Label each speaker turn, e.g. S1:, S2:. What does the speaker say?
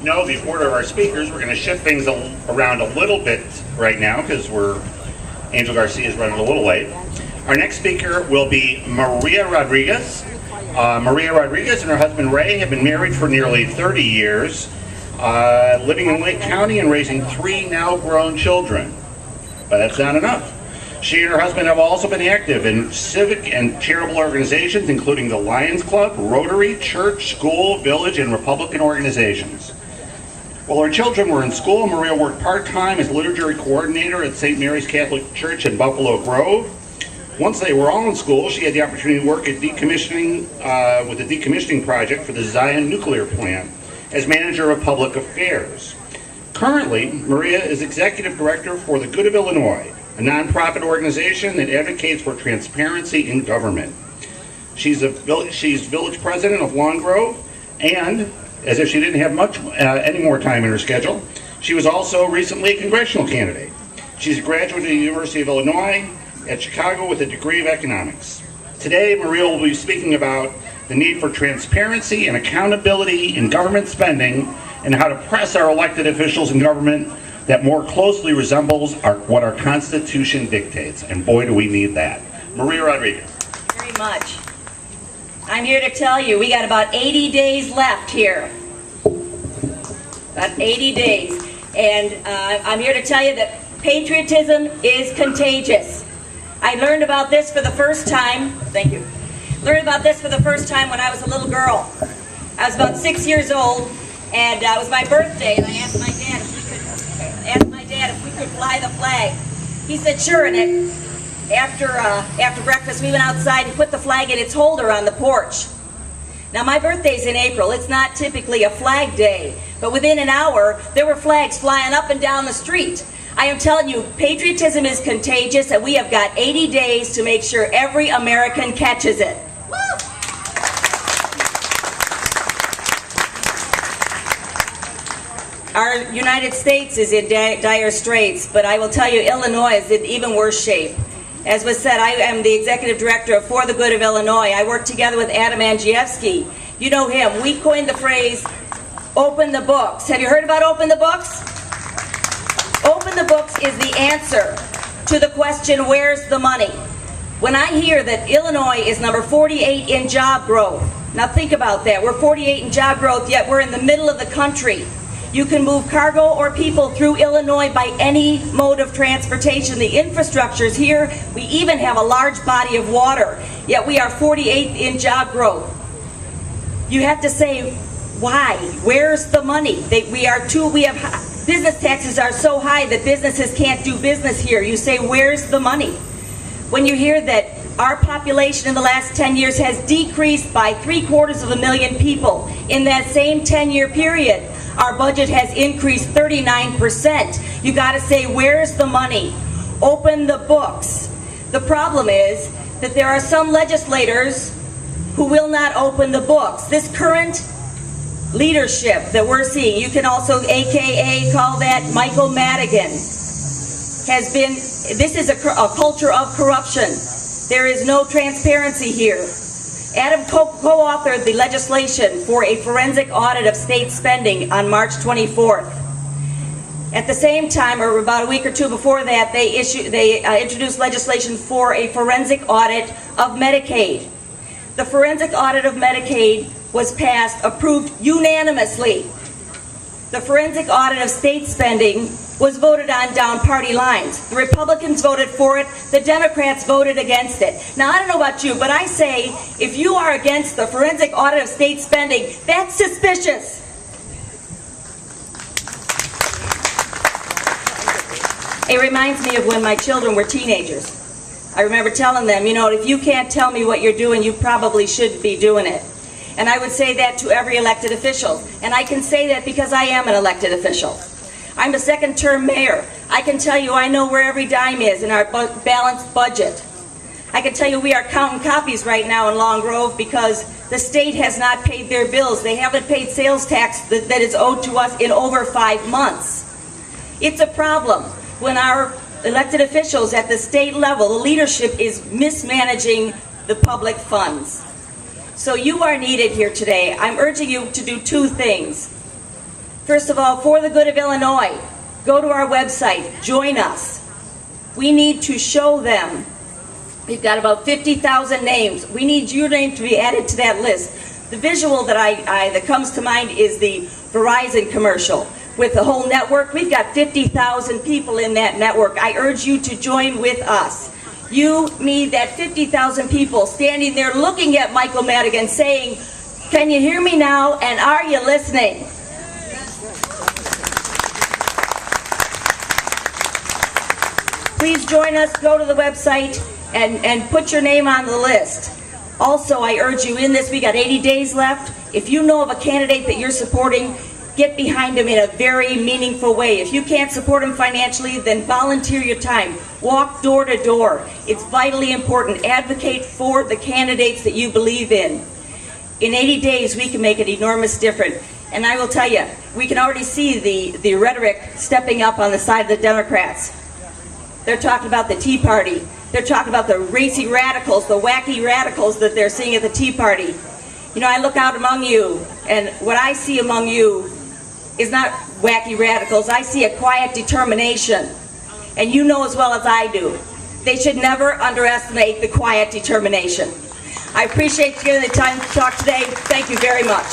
S1: know the order of our speakers, we're going to shift things around a little bit right now because Angel Garcia is running a little late. Our next speaker will be Maria Rodriguez. Maria Rodriguez and her husband Ray have been married for nearly 30 years, living in Lake County and raising 3 now grown children. But that's not enough. She and her husband have also been active in civic and charitable organizations, including the Lions Club, Rotary, church, school, village, and Republican organizations. While her children were in school, Maria worked part-time as liturgy coordinator at St. Mary's Catholic Church in Buffalo Grove. Once they were all in school, she had the opportunity to work at decommissioning with the decommissioning project for the Zion nuclear plant as manager of public affairs. Currently, Maria is executive director for the Good of Illinois, a nonprofit organization that advocates for transparency in government. She's village president of Long Grove, and as if she didn't have any more time in her schedule, she was also recently a congressional candidate. She's a graduate of the University of Illinois at Chicago with a degree of economics. Today, Maria will be speaking about the need for transparency and accountability in government spending and how to press our elected officials in government that more closely resembles what our Constitution dictates. And boy, do we need that. Maria Rodriguez.
S2: Very much. I'm here to tell you, we got about 80 days left here. About 80 days. And I'm here to tell you that patriotism is contagious. I learned about this for the first time, thank you, learned about this for the first time when I was a little girl. I was about 6 years old, and it was my birthday, and I asked my dad if we could fly the flag. He said, sure, and after breakfast, we went outside and put the flag in its holder on the porch. Now, my birthday's in April. It's not typically a flag day, but within an hour, there were flags flying up and down the street. I am telling you, patriotism is contagious, and we have got 80 days to make sure every American catches it. Woo! Our United States is in dire straits, but I will tell you, Illinois is in even worse shape. As was said, I am the executive director of For the Good of Illinois. I work together with Adam Andrzejewski. You know him. We coined the phrase, open the books. Have you heard about open the books? Open the books is the answer to the question, where's the money? When I hear that Illinois is number 48 in job growth, now think about that. We're 48 in job growth, yet we're in the middle of the country. You can move cargo or people through Illinois by any mode of transportation. The infrastructure is here. We even have a large body of water, yet we are 48th in job growth. You have to say, why? Where's the money? Business taxes are so high that businesses can't do business here. You say, where's the money? When you hear that our population in the last 10 years has decreased by 750,000 people, in that same 10-year period, our budget has increased 39%. You got to say, where's the money? Open the books. The problem is that there are some legislators who will not open the books. This current leadership that we're seeing, you can also AKA call that Michael Madigan, this is a culture of corruption. There is no transparency here. Adam co-authored the legislation for a forensic audit of state spending on March 24th. At the same time, or about a week or two before that, they introduced legislation for a forensic audit of Medicaid. The forensic audit of Medicaid was passed, approved unanimously. The forensic audit of state spending was voted on down party lines. The Republicans voted for it, the Democrats voted against it. Now, I don't know about you, but I say, if you are against the forensic audit of state spending, that's suspicious. It reminds me of when my children were teenagers. I remember telling them, you know, if you can't tell me what you're doing, you probably shouldn't be doing it. And I would say that to every elected official. And I can say that because I am an elected official. I'm a second-term mayor. I can tell you I know where every dime is in our balanced budget. I can tell you we are counting copies right now in Long Grove because the state has not paid their bills. They haven't paid sales tax that is owed to us in over 5 months. It's a problem when our elected officials at the state level, the leadership is mismanaging the public funds. So you are needed here today. I'm urging you to do 2 things. First of all, For the Good of Illinois, go to our website, join us. We need to show them. We've got about 50,000 names. We need your name to be added to that list. The visual that that comes to mind is the Verizon commercial. With the whole network, we've got 50,000 people in that network. I urge you to join with us. You need that 50,000 people standing there looking at Michael Madigan saying, "Can you hear me now, and are you listening?" Please join us, go to the website, and put your name on the list. Also, I urge you in this, we got 80 days left. If you know of a candidate that you're supporting, get behind him in a very meaningful way. If you can't support him financially, then volunteer your time. Walk door to door. It's vitally important. Advocate for the candidates that you believe in. In 80 days, we can make an enormous difference. And I will tell you, we can already see the rhetoric stepping up on the side of the Democrats. They're talking about the Tea Party. They're talking about the racy radicals, the wacky radicals that they're seeing at the Tea Party. You know, I look out among you, and what I see among you is not wacky radicals. I see a quiet determination. And you know as well as I do, they should never underestimate the quiet determination. I appreciate you giving the time to talk today. Thank you very much.